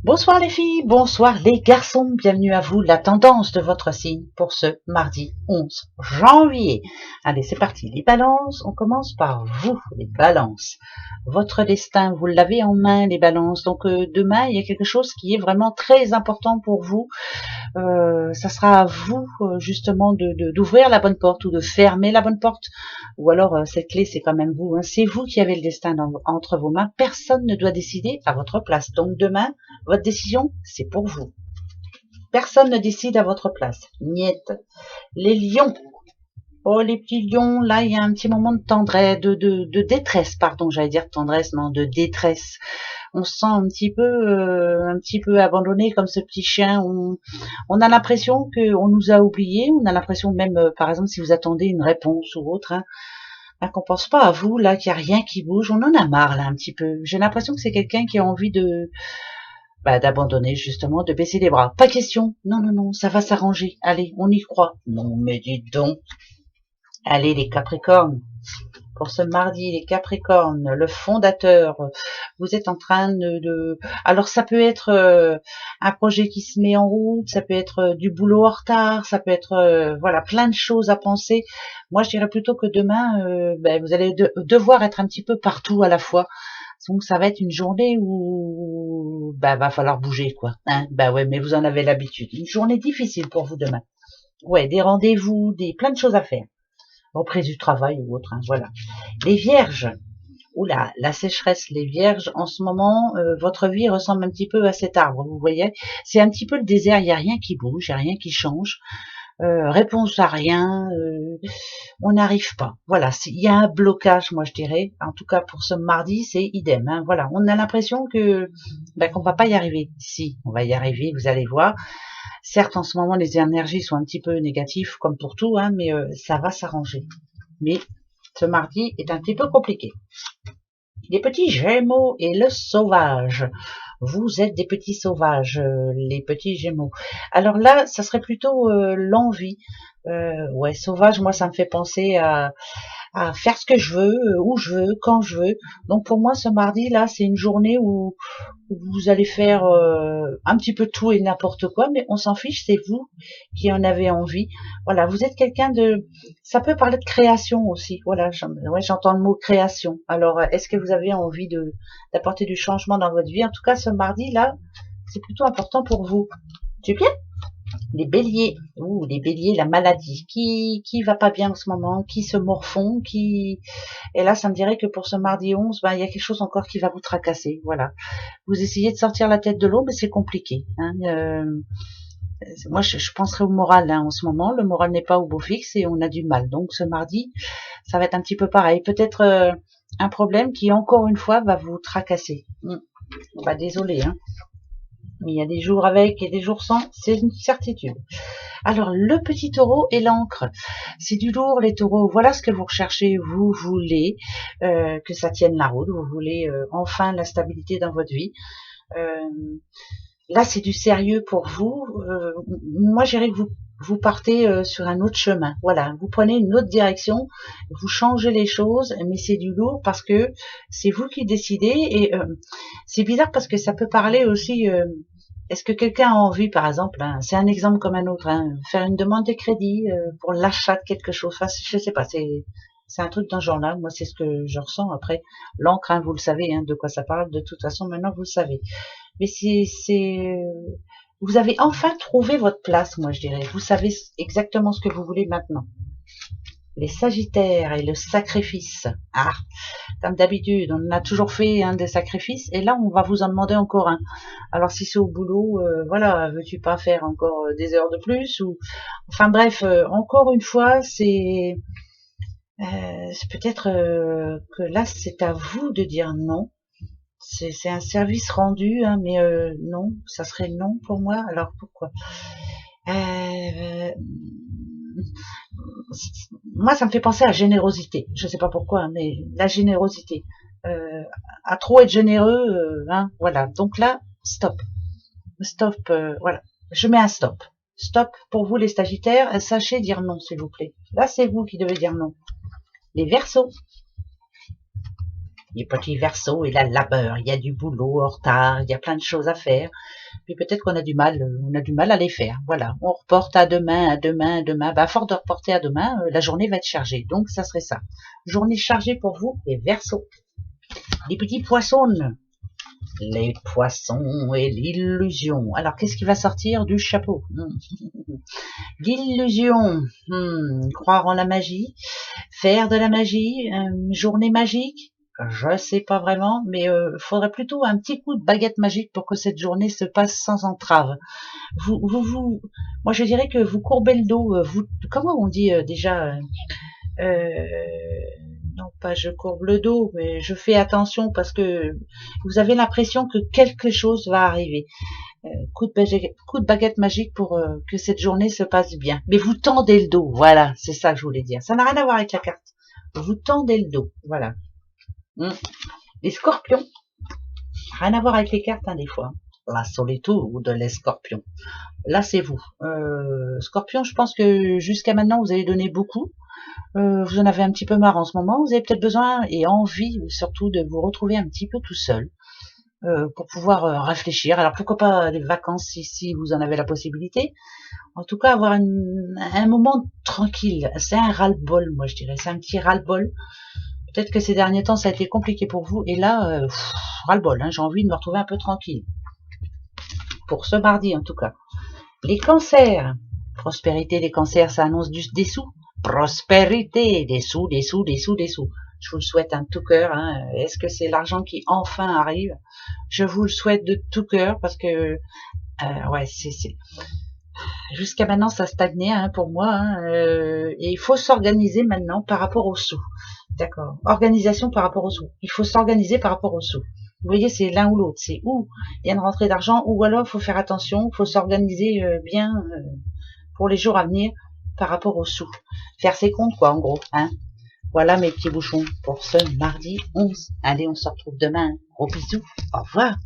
Bonsoir les filles, bonsoir les garçons, bienvenue à vous, la tendance de votre signe pour ce mardi 11 janvier. Allez, c'est parti, les balances, on commence par vous, les balances. Votre destin, vous l'avez en main, les balances, donc demain, il y a quelque chose qui est vraiment très important pour vous. Ça sera à vous justement d'ouvrir la bonne porte ou de fermer la bonne porte, ou alors cette clé c'est quand même vous, hein. C'est vous qui avez le destin entre vos mains, personne ne doit décider à votre place. Donc demain, votre décision c'est pour vous, personne ne décide à votre place. Niet. Les lions, oh les petits lions, là il y a un petit moment de tendresse, de détresse, pardon, j'allais dire tendresse, non, de détresse. On se sent un petit peu abandonné comme ce petit chien. On a l'impression qu'on nous a oubliés. On a l'impression même, par exemple, si vous attendez une réponse ou autre, hein, qu'on pense pas à vous là, qu'il y a rien qui bouge. On en a marre là un petit peu. J'ai l'impression que c'est quelqu'un qui a envie d'abandonner justement, de baisser les bras. Pas question. Non, non, non, ça va s'arranger. Allez, on y croit. Non, mais dites donc. Allez, les Capricornes. Pour ce mardi, les Capricornes, le fondateur, vous êtes en train Alors ça peut être un projet qui se met en route, ça peut être du boulot en retard, ça peut être voilà plein de choses à penser. Moi, je dirais plutôt que demain, vous allez devoir être un petit peu partout à la fois. Donc ça va être une journée où va falloir bouger quoi. Hein, ouais, mais vous en avez l'habitude. Une journée difficile pour vous demain. Ouais, des rendez-vous, plein de choses à faire. Reprise du travail ou autre, hein, voilà. Les vierges, oula, la sécheresse, les vierges, en ce moment, votre vie ressemble un petit peu à cet arbre, vous voyez. C'est un petit peu le désert, il n'y a rien qui bouge, il n'y a rien qui change. Réponse à rien, on n'arrive pas. Voilà, il y a un blocage, moi je dirais. En tout cas pour ce mardi, c'est idem. Hein, voilà, on a l'impression que qu'on va pas y arriver. Si, on va y arriver, vous allez voir. Certes, en ce moment, les énergies sont un petit peu négatives, comme pour tout, hein, mais ça va s'arranger. Mais ce mardi est un petit peu compliqué. Les petits Gémeaux et le sauvage. Vous êtes des petits sauvages, les petits Gémeaux. Alors là, ça serait plutôt l'envie. Ouais, sauvage, moi, ça me fait penser à faire ce que je veux, où je veux, quand je veux. Donc pour moi, ce mardi là, c'est une journée où vous allez faire un petit peu tout et n'importe quoi, mais on s'en fiche, c'est vous qui en avez envie. Voilà, vous êtes quelqu'un de... Ça peut parler de création aussi. Voilà, j'entends le mot création. Alors, est-ce que vous avez envie d'apporter du changement dans votre vie? En tout cas, ce mardi là, c'est plutôt important pour vous. Tu es bien? Les béliers, les béliers, la maladie, qui va pas bien en ce moment, qui se morfond, et là ça me dirait que pour ce mardi 11, il y a quelque chose encore qui va vous tracasser, voilà. Vous essayez de sortir la tête de l'eau, mais c'est compliqué, hein. Moi je penserais au moral, hein, en ce moment, le moral n'est pas au beau fixe et on a du mal, donc ce mardi, ça va être un petit peu pareil, peut-être un problème qui encore une fois va vous tracasser. Désolé, hein. Mais il y a des jours avec et des jours sans, c'est une certitude. Alors, le petit taureau et l'encre, c'est du lourd, les taureaux. Voilà ce que vous recherchez. Vous voulez que ça tienne la route. Vous voulez enfin la stabilité dans votre vie. Euh, Là, c'est du sérieux pour vous. Moi, je dirais que vous partez sur un autre chemin. Voilà, vous prenez une autre direction, vous changez les choses, mais c'est du lourd parce que c'est vous qui décidez. Et c'est bizarre parce que ça peut parler aussi... est-ce que quelqu'un a envie, par exemple, hein, c'est un exemple comme un autre, hein, faire une demande de crédit pour l'achat de quelque chose? Enfin, je sais pas, c'est un truc dans ce genre-là. Moi, c'est ce que je ressens. Après, l'encre, hein, vous le savez, hein, de quoi ça parle. De toute façon, maintenant, vous le savez. Mais vous avez enfin trouvé votre place, moi, je dirais. Vous savez exactement ce que vous voulez maintenant. Les Sagittaires et le sacrifice. Ah, comme d'habitude, on a toujours fait des sacrifices et là, on va vous en demander encore un. Alors, si c'est au boulot, voilà, veux-tu pas faire encore des heures de plus ou, enfin bref, encore une fois, c'est peut-être que là, c'est à vous de dire non. C'est un service rendu, hein, mais non, ça serait non pour moi. Alors pourquoi? Euh, Moi, ça me fait penser à générosité. Je sais pas pourquoi, hein, mais la générosité. À trop être généreux, hein, voilà. Donc là, stop, stop, voilà. Je mets un stop. Stop pour vous les Sagittaires. Sachez dire non, s'il vous plaît. Là, c'est vous qui devez dire non. Les Verseaux. Les petits Verseaux, il y a le labeur, il y a du boulot en retard, il y a plein de choses à faire. Puis peut-être qu'on a du mal, à les faire. Voilà, on reporte à demain, à demain, à demain. Bah, à force de reporter à demain, la journée va être chargée. Donc ça serait ça. Journée chargée pour vous, les Verseaux. Les petits poissons. Les poissons et l'illusion. Alors, qu'est-ce qui va sortir du chapeau? L'illusion. Croire en la magie. Faire de la magie. Journée magique. Je sais pas vraiment, mais faudrait plutôt un petit coup de baguette magique pour que cette journée se passe sans entrave. Moi je dirais que vous courbez le dos. Comment on dit déjà non pas je courbe le dos, mais je fais attention parce que vous avez l'impression que quelque chose va arriver. Coup de baguette magique pour que cette journée se passe bien. Mais vous tendez le dos, voilà, c'est ça que je voulais dire. Ça n'a rien à voir avec la carte. Vous tendez le dos, voilà. Les scorpions, rien à voir avec les cartes, hein, des fois. La solitude de les scorpions. Là, c'est vous. Scorpion, je pense que jusqu'à maintenant, vous avez donné beaucoup. Vous en avez un petit peu marre en ce moment. Vous avez peut-être besoin et envie, surtout, de vous retrouver un petit peu tout seul pour pouvoir réfléchir. Alors, pourquoi pas des vacances si vous en avez la possibilité. En tout cas, avoir un moment tranquille. C'est un ras-le-bol, moi, je dirais. C'est un petit ras-le-bol. Peut-être que ces derniers temps, ça a été compliqué pour vous. Et là, ras-le-bol, hein, j'ai envie de me retrouver un peu tranquille. Pour ce mardi, en tout cas. Les cancers. Prospérité des cancers, ça annonce des sous. Prospérité, des sous, des sous, des sous, des sous. Je vous le souhaite un tout cœur. Hein. Est-ce que c'est l'argent qui enfin arrive? Je vous le souhaite de tout cœur parce que ouais, c'est jusqu'à maintenant ça stagnait hein, pour moi. Hein, et il faut s'organiser maintenant par rapport aux sous. D'accord. Organisation par rapport aux sous. Il faut s'organiser par rapport aux sous. Vous voyez, c'est l'un ou l'autre. C'est où il y a une rentrée d'argent ou alors il faut faire attention, il faut s'organiser bien pour les jours à venir par rapport aux sous. Faire ses comptes, quoi, en gros. Hein. Voilà mes petits bouchons pour ce mardi 11. Allez, on se retrouve demain. Gros bisous. Au revoir.